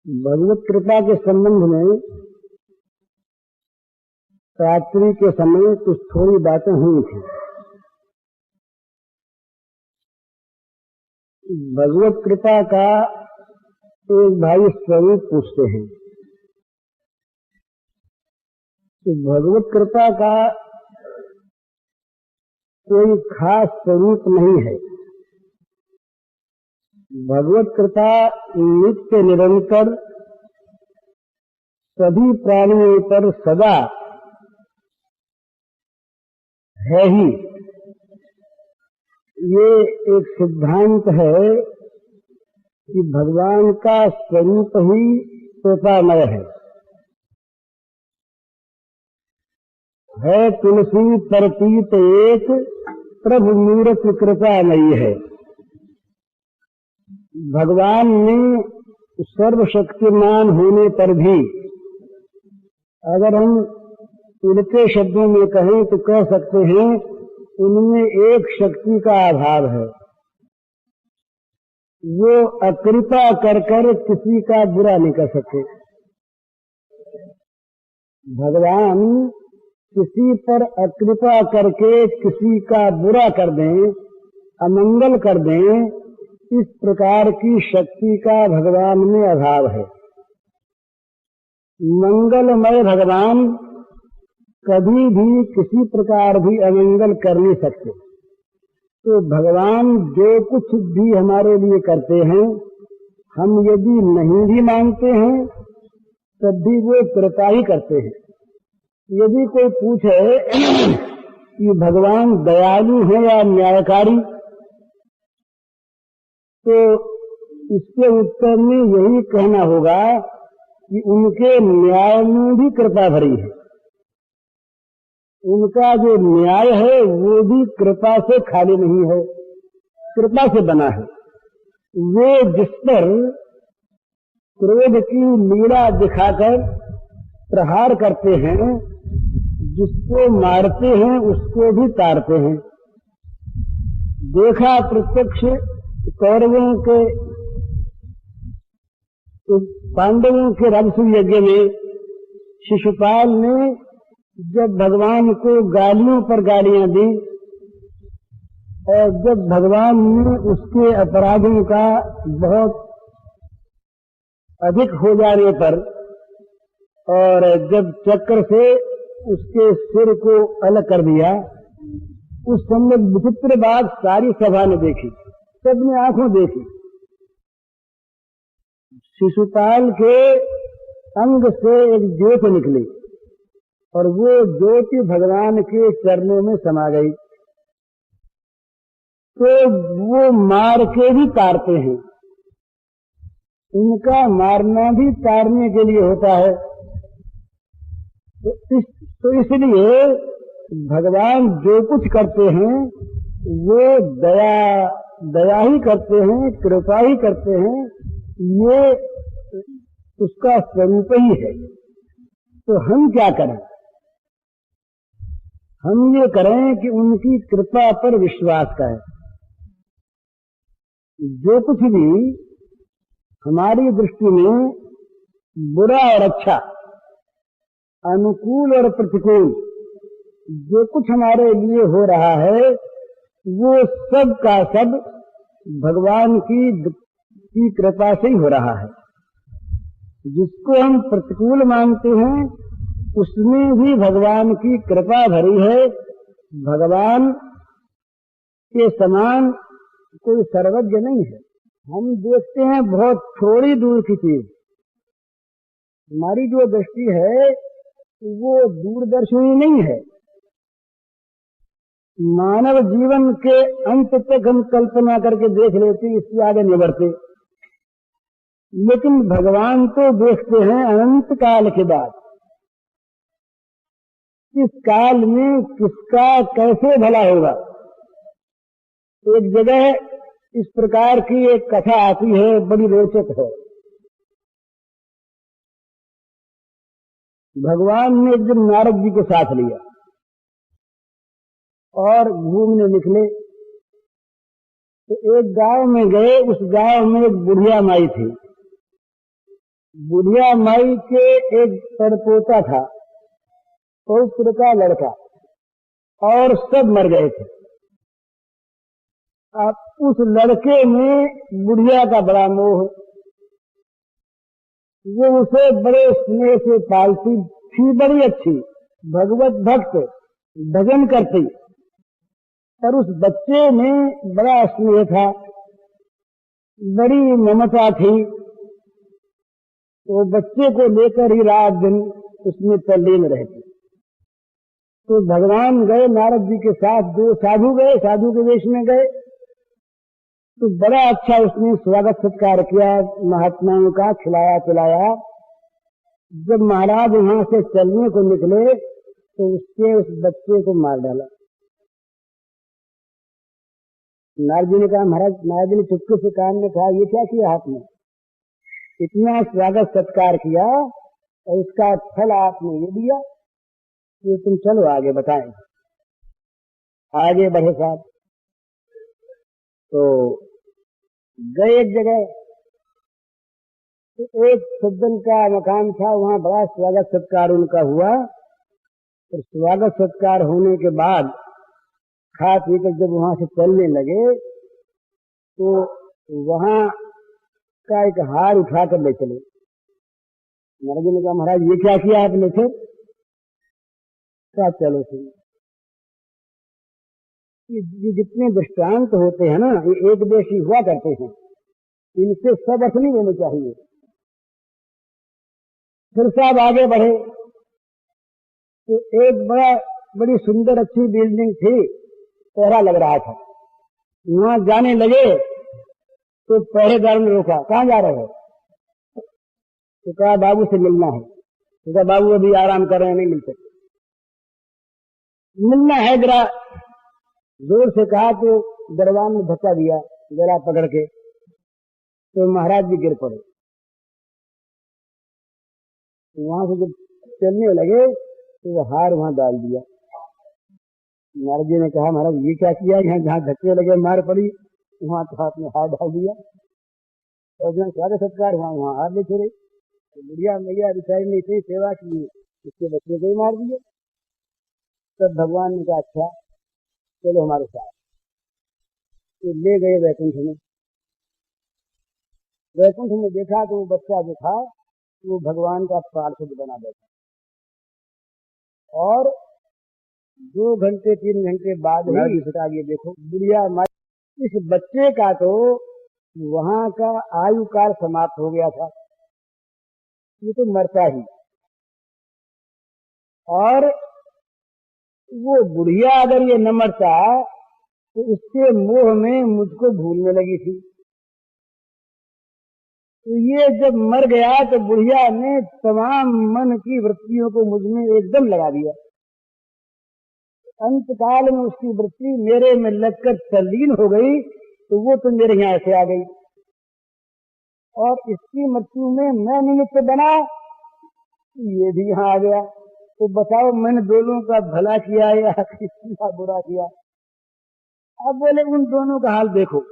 भगवत कृपा के संबंध में रात्रि के समय कुछ थोड़ी बातें हुई थी। भगवत कृपा का एक भाई स्वरूप पूछते हैं। तो भगवत कृपा का कोई खास स्वरूप नहीं है। भगवत कृपा नित्य निरंतर सभी प्राणियों पर सदा है ही। ये एक सिद्धांत है कि भगवान का स्वरूप ही कृपामय है तुलसी प्रतीत एक प्रभु मूर्ति कृपामयी है। भगवान ने सर्वशक्तिमान होने पर भी अगर हम उनके शब्दों में कहें तो कह सकते हैं उनमें एक शक्ति का अभाव है। वो अकृपा कर कर किसी का बुरा नहीं कर सकते। भगवान किसी पर अकृपा करके किसी का बुरा कर दें, अमंगल कर दें, इस प्रकार की शक्ति का भगवान में अभाव है। मंगलमय भगवान कभी भी किसी प्रकार भी अमंगल कर नहीं सकते। तो भगवान जो कुछ भी हमारे लिए करते हैं, हम यदि नहीं भी मानते हैं तब भी वो कृपा ही करते हैं। यदि कोई पूछे कि भगवान दयालु है या न्यायकारी, तो इसके उत्तर में यही कहना होगा कि उनके न्याय में भी कृपा भरी है। उनका जो न्याय है वो भी कृपा से खाली नहीं है, कृपा से बना है। वे जिस पर क्रोध की लीला दिखाकर प्रहार करते हैं, जिसको मारते हैं उसको भी तारते हैं। देखा प्रत्यक्ष कौरवों के पांडवों के राजसूय यज्ञ में शिशुपाल ने जब भगवान को गालियों पर गालियां दी और जब भगवान ने उसके अपराधों का बहुत अधिक हो जाने पर और जब चक्र से उसके सिर को अलग कर दिया, उस समय विचित्र बात सारी सभा ने देखी, सबने आंखों देखी। शिशुपाल के अंग से एक ज्योति निकली और वो ज्योति भगवान के चरणों में समा गई। तो वो मार के भी तारते हैं। उनका मारना भी तारने के लिए होता है। तो इसलिए भगवान जो कुछ करते हैं वो दया ही करते हैं, कृपा ही करते हैं। ये उसका स्वरूप ही है। तो हम क्या करें? हम ये करें कि उनकी कृपा पर विश्वास करें। जो कुछ भी हमारी दृष्टि में बुरा और अच्छा, अनुकूल और प्रतिकूल जो कुछ हमारे लिए हो रहा है, वो सब का सब भगवान की कृपा से ही हो रहा है। जिसको हम प्रतिकूल मानते हैं उसमें भी भगवान की कृपा भरी है। भगवान के समान कोई सर्वज्ञ नहीं है। हम देखते हैं बहुत थोड़ी दूर की चीज। हमारी जो दृष्टि है वो दूरदर्शी नहीं है। मानव जीवन के अंत तक हम कल्पना करके देख लेते, इससे आगे नहीं बढ़ते। लेकिन भगवान तो देखते हैं अनंत काल के बाद। इस काल में किसका कैसे भला होगा। एक जगह इस प्रकार की एक कथा आती है, बड़ी रोचक है। भगवान ने एक दिन नारद जी को साथ लिया और घूमने निकले। तो एक गांव में गए, उस गांव में एक बुढ़िया माई थी। बुढ़िया माई के एक परपोता था, पौत्र का लड़का, और सब मर गए थे। अब उस लड़के में बुढ़िया का बड़ा मोह, वो उसे बड़े स्नेह से पालती थी, बड़ी अच्छी भगवत भक्त, भजन करती, पर उस बच्चे में बड़ा स्नेह था, बड़ी ममता थी। तो बच्चे को लेकर ही रात दिन उसमें तल्लीन रहती। तो भगवान गए नारद जी के साथ, दो साधु गए, साधु के वेश में गए, तो बड़ा अच्छा उसने स्वागत सत्कार किया, महात्माओं का खिलाया पिलाया। जब महाराज वहां से चलने को निकले तो उसके उस बच्चे को मार डाला। नारद जी ने कहा, महाराज, नारद जी ने चुपके से कान में कहा, ये क्या किया हाथ में? इतना स्वागत सत्कार किया और इसका फल आपने ये दिया कि तुम चलो आगे बताएं। आगे बढ़े साहब, तो गए एक जगह, तो एक सज्जन का मकान था, वहां बड़ा स्वागत सत्कार उनका हुआ। और स्वागत सत्कार होने के बाद खा पी कर जब वहां से चलने लगे तो वहां का एक हार उठा कर ले चले। महाराज ने कहा, महाराज ये क्या किया आपने? फिर क्या? चलो सुनिए, ये जितने दृष्टांत होते हैं ना, ये एक देशी हुआ करते हैं, इनसे सब अर्थ नहीं होने चाहिए। फिर साहब आगे बढ़े तो एक बड़ी सुंदर अच्छी बिल्डिंग थी, पहरा लग रहा था। वहां जाने लगे तो पहरेदार ने रोका, कहाँ जा रहे हो? तो कहा, बाबू से मिलना है। तो कहा, बाबू अभी आराम कर रहे हैं, नहीं मिल सकते। मिलना है जरा, जोर से कहा तो दरबान ने धक्का दिया जरा पकड़ के, तो महाराज जी गिर पड़े। वहां से जब चलने लगे तो हार वहां डाल दिया। महाराज जी ने कहा, महाराज ये क्या किया? यहाँ जहाँ धक्के लगे मार पड़ी, वहां तो हाथ में हार डाल दिया। और जहाँ स्वागत सत्कार वहां हार ले छोड़े। तो बुढ़िया मैया बिचारी ने इतनी सेवा की, उसके बच्चे को ही मार दिया। तब भगवान ने कहा, अच्छा चलो हमारे साथ। तो ले गए वैकुंठ में। वैकुंठ में देखा तो वो बच्चा जो था वो भगवान का पार्षद बना बैठा। और 2 घंटे 3 घंटे बाद ही ये देखो, बुढ़िया माई, इस बच्चे का तो वहां का आयु काल समाप्त हो गया था, ये तो मरता ही। और वो बुढ़िया अगर ये न मरता तो इसके मोह में मुझको भूलने लगी थी। तो ये जब मर गया तो बुढ़िया ने तमाम मन की वृत्तियों को मुझ में एकदम लगा दिया। अंत काल में उसकी वृत्ति मेरे में लगकर तल्लीन हो गई, तो वो तो मेरे यहाँ ऐसे आ गई। और इसकी मृत्यु में मैं निमित्त बना, ये भी यहाँ आ गया। तो बताओ, मैंने दोनों का भला किया या किसी का बुरा किया? अब बोले, उन दोनों का हाल देखो।